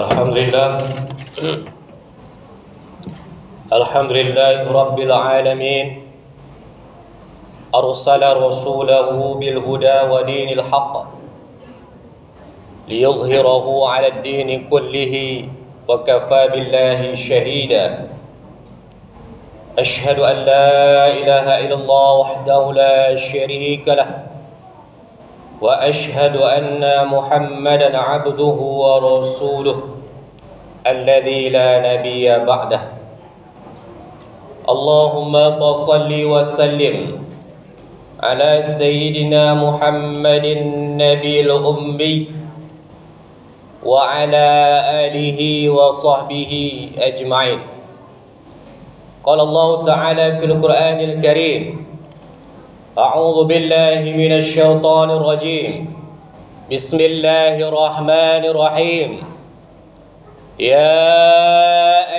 Alhamdulillah. Alhamdulillah Rabbil Alamin. Arsala rasulahu bil huda wa dinil haqq liyudhhirahu 'ala ad-din kullihi wa kafa billahi shahida. Ashhadu an la ilaha illallah wahdahu la sharika lah wa ashhadu anna Muhammadan 'abduhu wa rasuluhu alladzi la nabiyya ba'dah. Allahumma shalli wa sallim ala sayyidina Muhammadin nabiyil ummi wa ala alihi wa sahbihi ajma'in. Qala Allah Ta'ala fil Qur'anil Karim, A'udzu billahi minasy syaithanir rajim. Bismillahirrahmanirrahim. Ya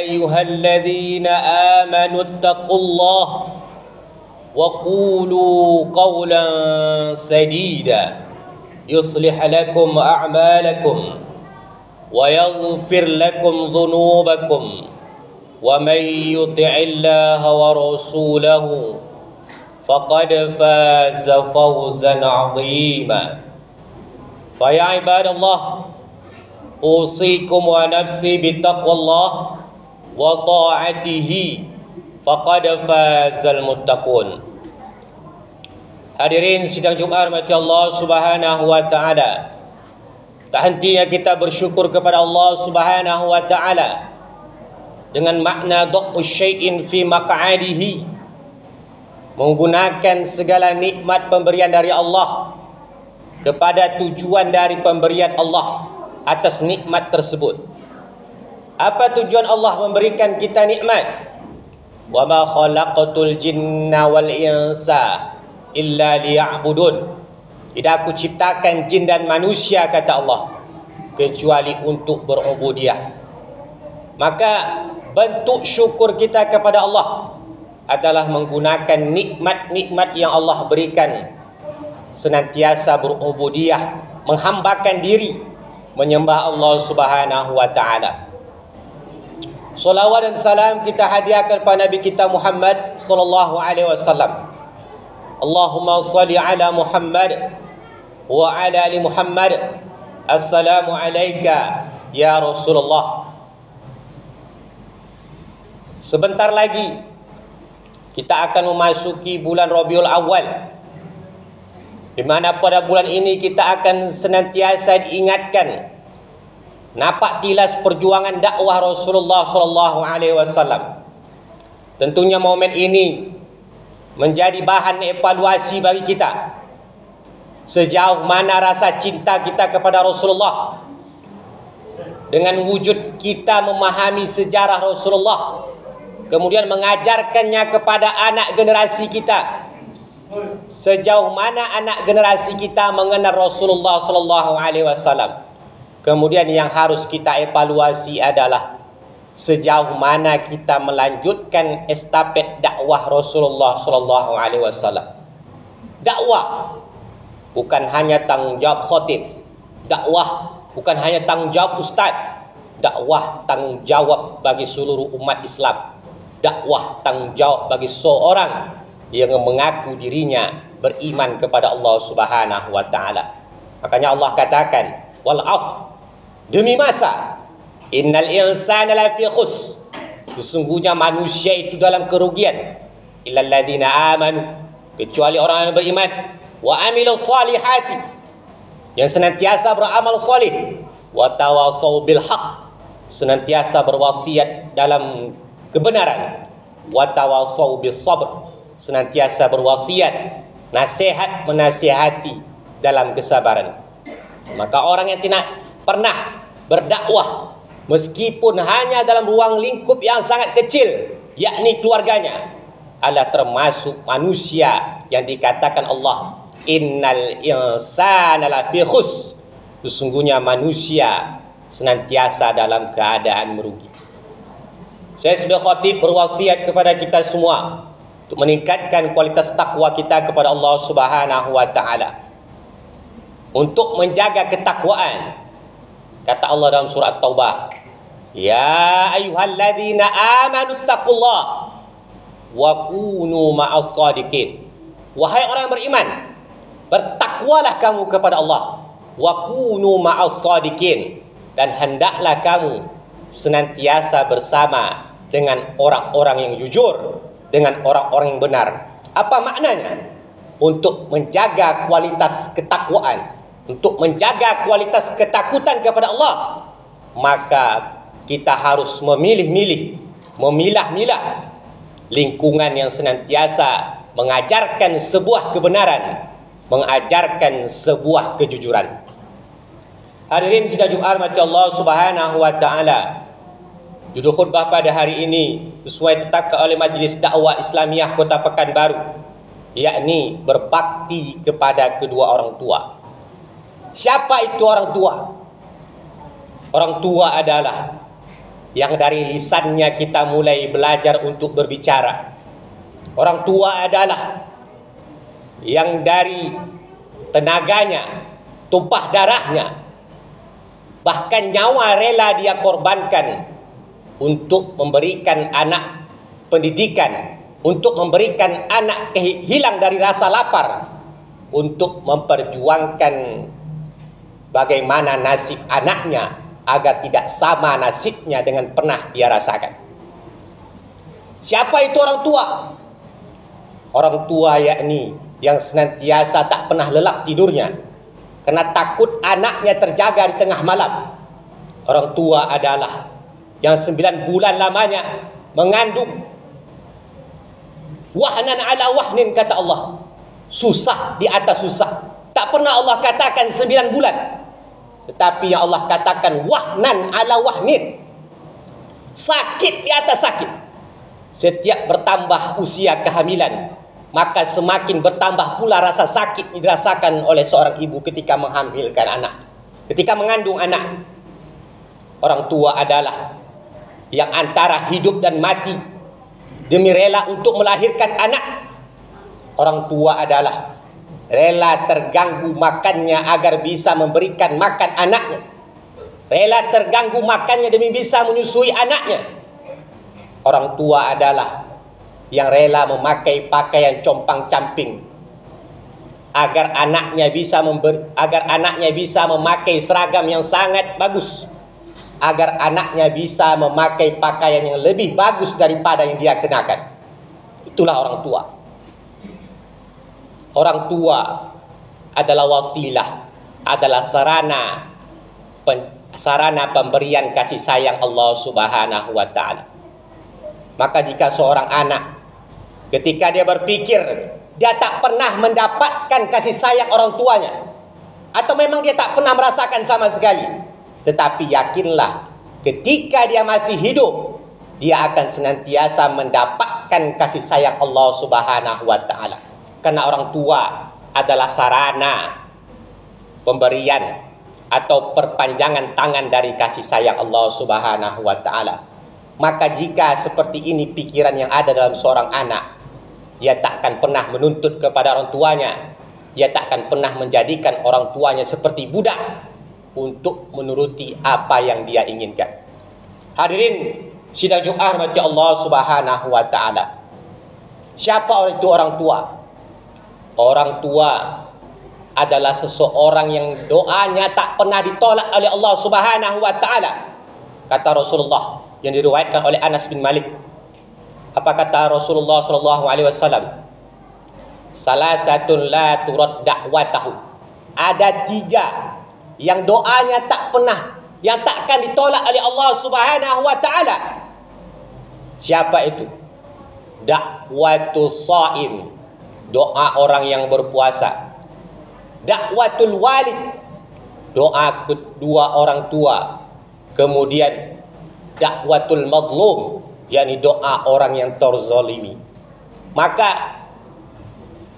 ayyuhalladzina amanu taqullaha wa qulu qawlan sadida yuslih lakum a'malakum wa yaghfir lakum dhunubakum wa may yuti'illaha wa rasulahu faqad faza fawzan 'azima. Fa ya ibadallah, usikum wa nafsi bittaqwallah wa ta'atihi faqad fazal muttaqun. Hadirin sidang Jumat rahmati Allah Subhanahu wa taala. Tak hentinya kita bersyukur kepada Allah Subhanahu wa taala dengan makna da'u syai'in fi maq'adihi, menggunakan segala nikmat pemberian dari Allah kepada tujuan dari pemberian Allah atas nikmat tersebut. Apa tujuan Allah memberikan kita nikmat? Wa ma khalaqatul jinna wal insa illa liya'budun. Tidak aku ciptakan jin dan manusia, kata Allah, kecuali untuk berubudiah. Maka bentuk syukur kita kepada Allah adalah menggunakan nikmat-nikmat yang Allah berikan, senantiasa berubudiah, menghambakan diri, menyembah Allah Subhanahu wa taala. Salawat dan salam kita hadiahkan kepada Nabi kita Muhammad sallallahu alaihi wasallam. Allahumma salli ala Muhammad wa ala ali Muhammad. Assalamu alayka ya Rasulullah. Sebentar lagi kita akan memasuki bulan Rabiul Awal, di mana pada bulan ini kita akan senantiasa diingatkan napak tilas perjuangan dakwah Rasulullah sallallahu alaihi wasallam. Tentunya momen ini menjadi bahan evaluasi bagi kita. Sejauh mana rasa cinta kita kepada Rasulullah dengan wujud kita memahami sejarah Rasulullah, kemudian mengajarkannya kepada anak generasi kita. Sejauh mana anak generasi kita mengenal Rasulullah sallallahu alaihi wasallam. Kemudian yang harus kita evaluasi adalah sejauh mana kita melanjutkan estafet dakwah Rasulullah sallallahu alaihi wasallam. Dakwah bukan hanya tanggung jawab khatib. Dakwah bukan hanya tanggung jawab ustaz. Dakwah tanggung jawab bagi seluruh umat Islam. Dakwah tanggung jawab bagi seorang yang mengaku dirinya beriman kepada Allah Subhanahu wa taala. Makanya Allah katakan, wal asr, demi masa, innal insana lafi khus, sesungguhnya manusia itu dalam kerugian, illal ladzina amanu, kecuali orang yang beriman, wa amilus salihati, yang senantiasa beramal salih, wa tawassaw bil haqq, senantiasa berwasiat dalam kebenaran, wa tawassaw bis sabr, senantiasa berwasiat, nasihat menasihati dalam kesabaran. Maka orang yang tidak pernah berdakwah meskipun hanya dalam ruang lingkup yang sangat kecil, yakni keluarganya, adalah termasuk manusia yang dikatakan Allah, innal insana lafi khus, sesungguhnya manusia senantiasa dalam keadaan merugi. Saya sebagai khatib berwasiat kepada kita semua untuk meningkatkan kualitas takwa kita kepada Allah Subhanahu wa taala, untuk menjaga ketakwaan, Kata Allah dalam surah Taubah, ya ayyuhalladzina amanu taqullah wa kunu ma'as shadiqin. Wahai orang yang beriman, bertakwalah kamu kepada Allah. Wa kunu ma'as shadiqin, dan hendaklah kamu senantiasa bersama dengan orang-orang yang jujur, dengan orang-orang yang benar. Apa maknanya? Untuk menjaga kualitas ketakwaan, untuk menjaga kualitas ketakutan kepada Allah, maka kita harus memilih-milih, memilah-milah lingkungan yang senantiasa mengajarkan sebuah kebenaran, mengajarkan sebuah kejujuran. Hadirin sidang Jumat rahmati Allah Subhanahu wa taala. Judul khutbah pada hari ini sesuai ditetapkan oleh Majlis Dakwah Islamiyah Kota Pekanbaru, yakni berbakti kepada kedua orang tua. Siapa itu orang tua? Orang tua adalah yang dari lisannya kita mulai belajar untuk berbicara. Orang tua adalah yang dari tenaganya, tumpah darahnya, bahkan nyawa rela dia korbankan untuk memberikan anak pendidikan, untuk memberikan anak hilang dari rasa lapar, untuk memperjuangkan bagaimana nasib anaknya agar tidak sama nasibnya dengan pernah dia rasakan. Siapa itu orang tua? Orang tua yakni yang senantiasa tak pernah lelap tidurnya karena takut anaknya terjaga di tengah malam. Orang tua adalah yang 9 bulan lamanya mengandung, wahnan ala wahnin, kata Allah, susah di atas susah. Tak pernah Allah katakan 9 bulan, tetapi yang Allah katakan wahnan ala wahnin, sakit di atas sakit. Setiap bertambah usia kehamilan, maka semakin bertambah pula rasa sakit yang dirasakan oleh seorang ibu ketika menghamilkan anak, ketika mengandung anak. Orang tua adalah yang antara hidup dan mati demi rela untuk melahirkan anak. Orang tua adalah rela terganggu makannya agar bisa memberikan makan anaknya, rela terganggu makannya demi bisa menyusui anaknya. Orang tua adalah yang rela memakai pakaian compang-camping agar anaknya bisa memakai seragam yang sangat bagus, agar anaknya bisa memakai pakaian yang lebih bagus daripada yang dia kenakan. Itulah orang tua. Orang tua adalah wasilah, adalah sarana pemberian kasih sayang Allah Subhanahu wa taala. Maka jika seorang anak ketika dia berpikir dia tak pernah mendapatkan kasih sayang orang tuanya, atau memang dia tak pernah merasakan sama sekali, tetapi yakinlah ketika dia masih hidup, dia akan senantiasa mendapatkan kasih sayang Allah Subhanahu wa taala. Karena orang tua adalah sarana pemberian atau perpanjangan tangan dari kasih sayang Allah Subhanahu wa taala. Maka jika seperti ini pikiran yang ada dalam seorang anak, dia tak akan pernah menuntut kepada orang tuanya, dia tak akan pernah menjadikan orang tuanya seperti budak untuk menuruti apa yang dia inginkan. Hadirin sidang Jumat rahmati Allah Subhanahu wa taala. Siapa itu orang tua? Orang tua adalah seseorang yang doanya tak pernah ditolak oleh Allah Subhanahu wa taala. Kata Rasulullah yang diriwayatkan oleh Anas bin Malik. Apa kata Rasulullah sallallahu alaihi wasallam? Salasatun la turad da'watahu. Ada 3 yang doanya tak pernah, yang takkan ditolak oleh Allah Subhanahu wa taala. Siapa itu? Da'watus shaim, doa orang yang berpuasa. Da'watul walid, doa kedua orang tua. Kemudian da'watul madlum, yakni doa orang yang terzalimi. Maka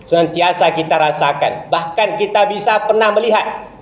senantiasa kita rasakan, bahkan kita bisa pernah melihat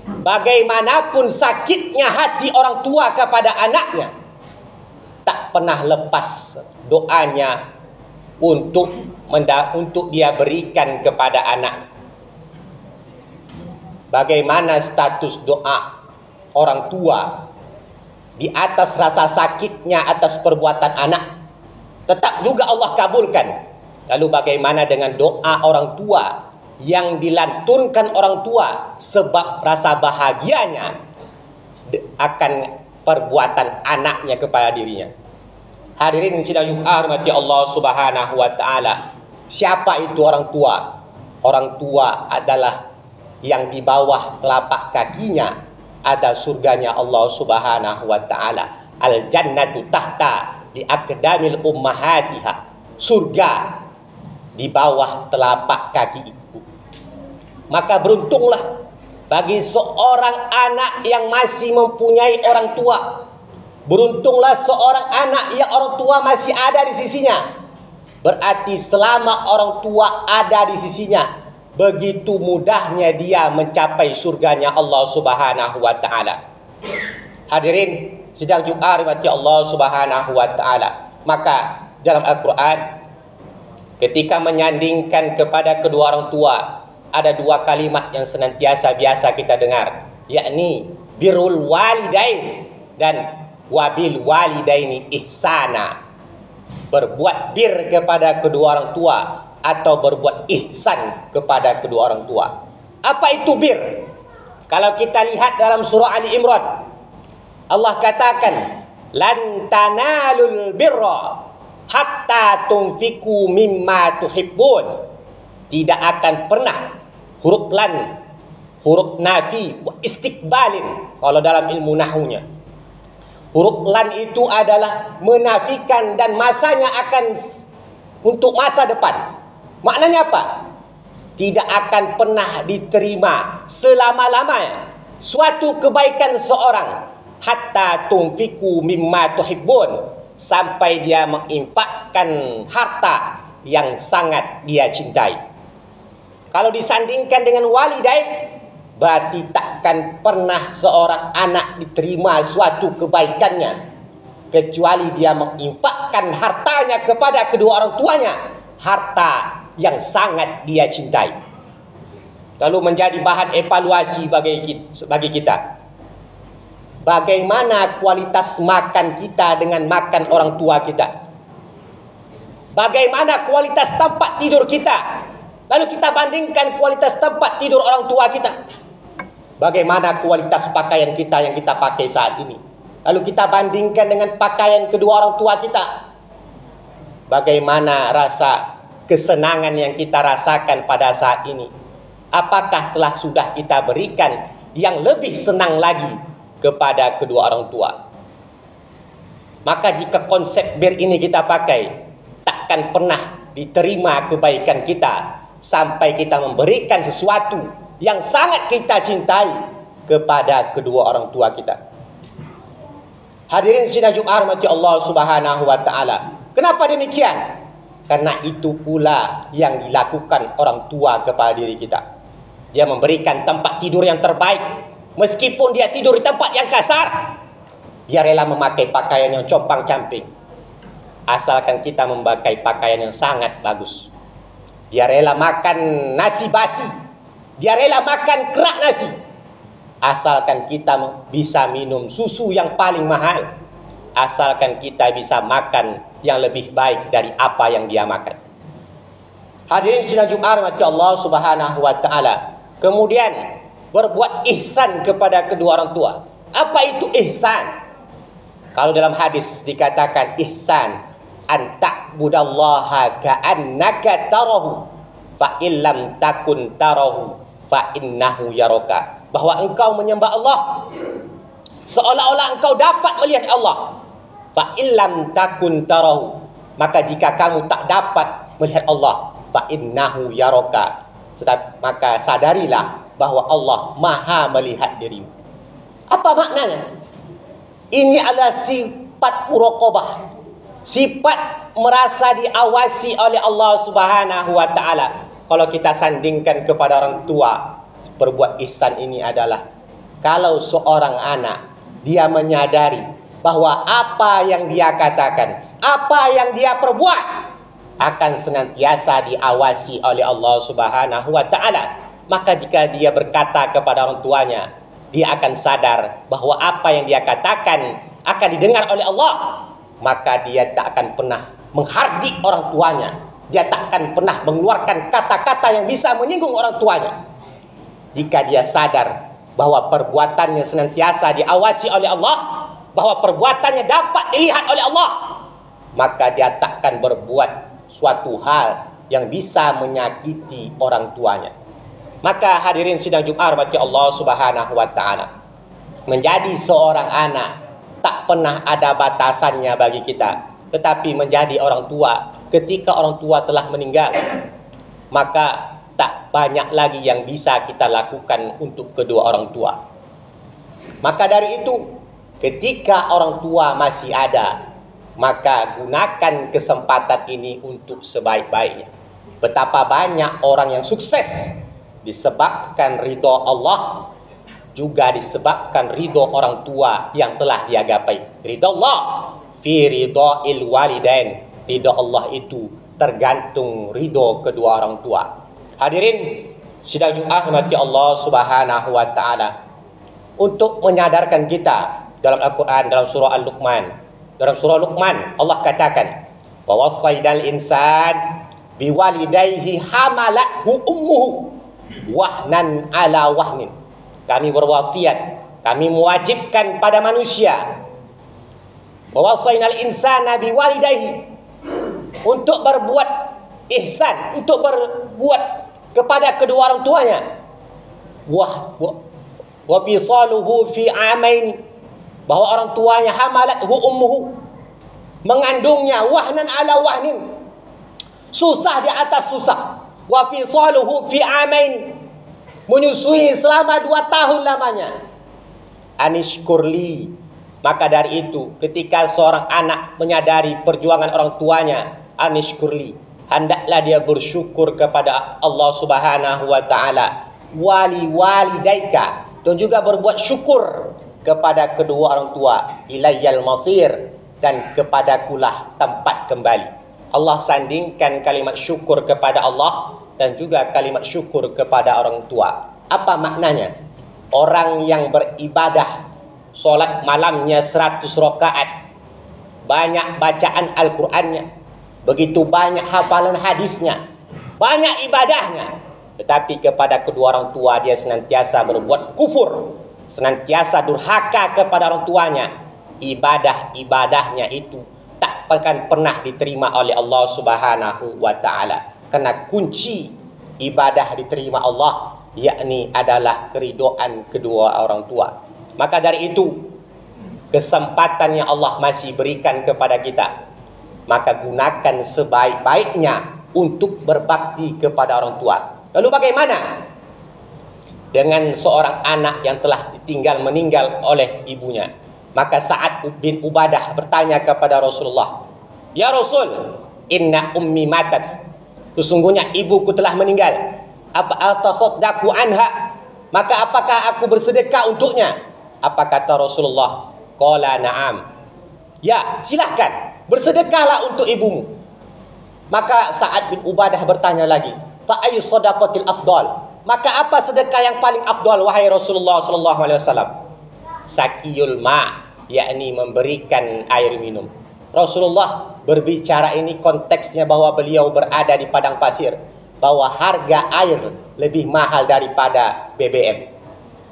bagaimanapun sakitnya hati orang tua kepada anaknya, tak pernah lepas doanya untuk dia berikan kepada anak. Bagaimana status doa orang tua, di atas rasa sakitnya atas perbuatan anak, tetap juga Allah kabulkan. Lalu bagaimana dengan doa orang tua yang dilantunkan orang tua sebab rasa bahagianya akan perbuatan anaknya kepada dirinya? Hadirin sidang Jumat rahmati Allah Subhanahu wa taala. Siapa itu orang tua? Orang tua adalah yang di bawah telapak kakinya ada surganya Allah Subhanahu wa taala. Al jannatu tahta di aqdamil ummahatiha. Surga di bawah telapak kaki ibu. Maka beruntunglah bagi seorang anak yang masih mempunyai orang tua. Beruntunglah seorang anak yang orang tua masih ada di sisinya. Berarti selama orang tua ada di sisinya, begitu mudahnya dia mencapai surganya Allah Subhanahu wa taala. Hadirin sidang Jumat rahmati Allah Subhanahu wa taala. Maka dalam Al-Qur'an ketika menyandingkan kepada kedua orang tua, ada dua kalimat yang senantiasa biasa kita dengar, yakni birrul walidain dan wabil walidaini ihsana. Berbuat bir kepada kedua orang tua atau berbuat ihsan kepada kedua orang tua. Apa itu bir? Kalau kita lihat dalam surah Ali Imran, Allah katakan, lan tanalul birra hatta tunfiku mimma tuhibbun. Tidak akan pernah, huruf lan, huruf nafi wa istiqbalin kalau dalam ilmu nahwunya. Huruf lan itu adalah menafikan dan masanya akan untuk masa depan. Maknanya apa? Tidak akan pernah diterima selama-lamanya suatu kebaikan seorang hatta tunfiku mimma tuhibbun, sampai dia menginfakkan harta yang sangat dia cintai. Kalau disandingkan dengan walidain, berarti takkan pernah seorang anak diterima suatu kebaikannya kecuali dia menginfakkan hartanya kepada kedua orang tuanya, harta yang sangat dia cintai. Lalu menjadi bahan evaluasi bagi kita. Bagaimana kualitas makan kita dengan makan orang tua kita? Bagaimana kualitas tempat tidur kita? Lalu kita bandingkan kualitas tempat tidur orang tua kita. Bagaimana kualitas pakaian kita yang kita pakai saat ini? Lalu kita bandingkan dengan pakaian kedua orang tua kita. Bagaimana rasa kesenangan yang kita rasakan pada saat ini? Apakah telah sudah kita berikan yang lebih senang lagi kepada kedua orang tua? Maka jika konsep bir ini kita pakai, takkan pernah diterima kebaikan kita sampai kita memberikan sesuatu yang sangat kita cintai kepada kedua orang tua kita. Hadirin sidang Jumat rahmati Allah Subhanahu wa taala. Kenapa demikian? Karena itu pula yang dilakukan orang tua kepada diri kita. Dia memberikan tempat tidur yang terbaik, meskipun dia tidur di tempat yang kasar. Dia rela memakai pakaian yang compang-camping, asalkan kita memakai pakaian yang sangat bagus. Dia rela makan nasi basi, dia rela makan kerak nasi, asalkan kita bisa minum susu yang paling mahal, asalkan kita bisa makan yang lebih baik dari apa yang dia makan. Hadirin sidang Jumat rahmati Allah Subhanahu wa taala. Kemudian berbuat ihsan kepada kedua orang tua. Apa itu ihsan? Kalau dalam hadis dikatakan ihsan, an ta'budallaha ka'annaka tarahu fa illam takun tarahu fa innahu yaraka. Bahwa engkau menyembah Allah seolah-olah engkau dapat melihat Allah. Fa illam takun tarahu, maka jika kamu tak dapat melihat Allah, fa innahu yaraka, maka sadarilah bahwa Allah Maha melihat dirimu. Apa maknanya? Ini adalah sifat muraqabah, sifat merasa diawasi oleh Allah Subhanahu wa taala. Kalau kita sandingkan kepada orang tua, berbuat ihsan ini adalah kalau seorang anak dia menyadari bahwa apa yang dia katakan, apa yang dia perbuat akan senantiasa diawasi oleh Allah Subhanahu wa taala. Maka jika dia berkata kepada orang tuanya, dia akan sadar bahwa apa yang dia katakan akan didengar oleh Allah, maka dia tak akan pernah menghardik orang tuanya. Dia tak akan pernah mengeluarkan kata-kata yang bisa menyinggung orang tuanya. Jika dia sadar bahwa perbuatannya senantiasa diawasi oleh Allah, bahwa perbuatannya dapat dilihat oleh Allah, maka dia takkan berbuat suatu hal yang bisa menyakiti orang tuanya. Maka hadirin sidang Jumat rahmati Allah Subhanahu wa taala, menjadi seorang anak tak pernah ada batasannya bagi kita. Tetapi menjadi orang tua, ketika orang tua telah meninggal, maka tak banyak lagi yang bisa kita lakukan untuk kedua orang tua. Maka dari itu, ketika orang tua masih ada, maka gunakan kesempatan ini untuk sebaik-baiknya. Betapa banyak orang yang sukses disebabkan ridho Allah, juga disebabkan ridho orang tua yang telah dia gapai. Ridho Allah fi ridhoil walidain. Ridho Allah itu tergantung ridho kedua orang tua. Hadirin sidang Jumat rahmati Allah Subhanahu wa taala, untuk menyadarkan kita dalam Al-Quran, dalam surah Al-Luqman, dalam surah Luqman Allah katakan, wa wasaidal insan biwalidayhi hamalathu ummuhu wahnan ala wahnin. Kami berwasiat, kami mewajibkan pada manusia, wa wasainal insana biwalidayhi, untuk berbuat ihsan, untuk berbuat kepada kedua orang tuanya. Wa fisaluhu fi amain, bahwa orang tuanya hamalathu ummuhu, mengandungnya wahnan ala wahnin, susah di atas susah. Wa fisaluhu fi amain, menyusui selama 2 tahun lamanya. Anishkurli, maka dari itu ketika seorang anak menyadari perjuangan orang tuanya, anishkurli, hendaklah dia bersyukur kepada Allah Subhanahu wa taala, wali walidaika, dan juga berbuat syukur kepada kedua orang tua, ilayyal masir, dan kepadakulah tempat kembali. Allah sandingkan kalimat syukur kepada Allah dan juga kalimat syukur kepada orang tua. Apa maknanya? Orang yang beribadah, solat malamnya 100 rakaat, banyak bacaan Al-Qurannya, begitu banyak hafalan hadisnya, banyak ibadahnya, tetapi kepada kedua orang tua dia senantiasa berbuat kufur, senantiasa durhaka kepada orang tuanya, ibadah-ibadahnya itu tak akan pernah diterima oleh Allah Subhanahu wa taala. Karena kunci ibadah diterima Allah yakni adalah keridhaan kedua orang tua. Maka dari itu, kesempatan yang Allah masih berikan kepada kita, maka gunakan sebaik-baiknya untuk berbakti kepada orang tua. Lalu bagaimana dengan seorang anak yang telah ditinggal meninggal oleh ibunya? Maka Sa'ad bin Ubadah bertanya kepada Rasulullah, "Ya Rasul, inna ummi matat." Sesungguhnya ibuku telah meninggal. Apa atasaddaqu anha? Maka apakah aku bersedekah untuknya? Apa kata Rasulullah? Qala na'am. Ya, silahkan, bersedekahlah untuk ibumu. Maka Sa'ad bin Ubadah bertanya lagi, fa ayyu shadaqatil afdal? Maka apa sedekah yang paling afdal wahai Rasulullah sallallahu alaihi wasallam? Sakiyul ma, yakni memberikan air minum. Rasulullah berbicara ini konteksnya bahwa beliau berada di padang pasir, bahwa harga air lebih mahal daripada BBM.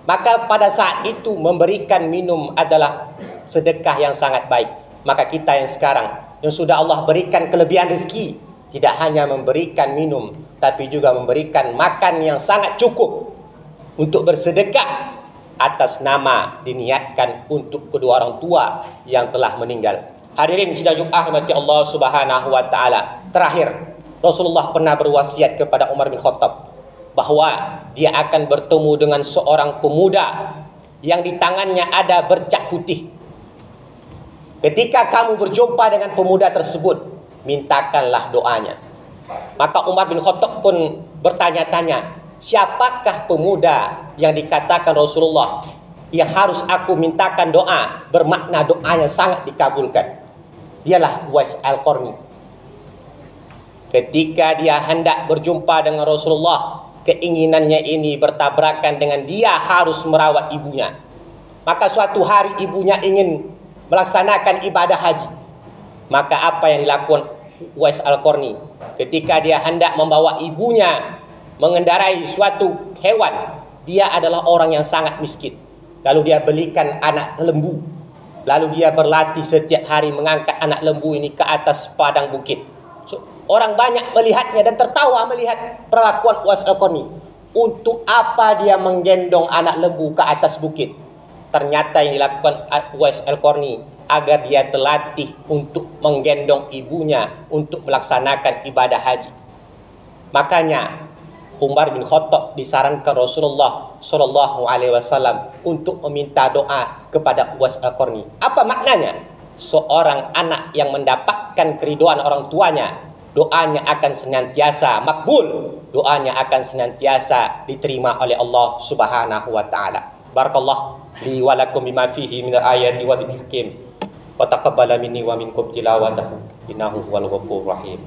Maka pada saat itu memberikan minum adalah sedekah yang sangat baik. Maka kita yang sekarang yang sudah Allah berikan kelebihan rezeki, tidak hanya memberikan minum, tapi juga memberikan makan yang sangat cukup untuk bersedekah atas nama diniatkan untuk kedua orang tua yang telah meninggal. Hadirin sidang Jumat rahmati Allah Subhanahu wa taala. Terakhir, Rasulullah pernah berwasiat kepada Umar bin Khattab bahwa dia akan bertemu dengan seorang pemuda yang di tangannya ada bercak putih. Ketika kamu berjumpa dengan pemuda tersebut, mintakanlah doanya. Maka Umar bin Khattab pun bertanya-tanya, siapakah pemuda yang dikatakan Rasulullah yang harus aku mintakan doa, bermakna doanya sangat dikabulkan? Dialah Uwais Al-Qarni. Ketika dia hendak berjumpa dengan Rasulullah, keinginannya ini bertabrakan dengan dia harus merawat ibunya. Maka suatu hari ibunya ingin melaksanakan ibadah haji. Maka apa yang dilakukan Uwais Al-Qarni ketika dia hendak membawa ibunya mengendarai suatu hewan? Dia adalah orang yang sangat miskin. Lalu dia belikan anak lembu. Lalu dia berlatih setiap hari mengangkat anak lembu ini ke atas padang bukit. So, orang banyak melihatnya dan tertawa melihat perlakuan Uwais Al-Qarni. Untuk apa dia menggendong anak lembu ke atas bukit? Ternyata yang dilakukan Uwais Al-Qarni agar dia terlatih untuk menggendong ibunya untuk melaksanakan ibadah haji. Makanya Umar bin Khattab disarankan Rasulullah Shallallahu Alaihi Wasallam untuk meminta doa kepada Uwais Al-Qarni. Apa maknanya? Seorang anak yang mendapatkan keridhaan orang tuanya, doanya akan senantiasa makbul, doanya akan senantiasa diterima oleh Allah Subhanahu Wa Taala. Barakallah li wa lakum bima fihi min ayati wa dhikril hakim. Wa taqabbala minni wa minkum tilawatahu innahu huwal ghafurur rahim.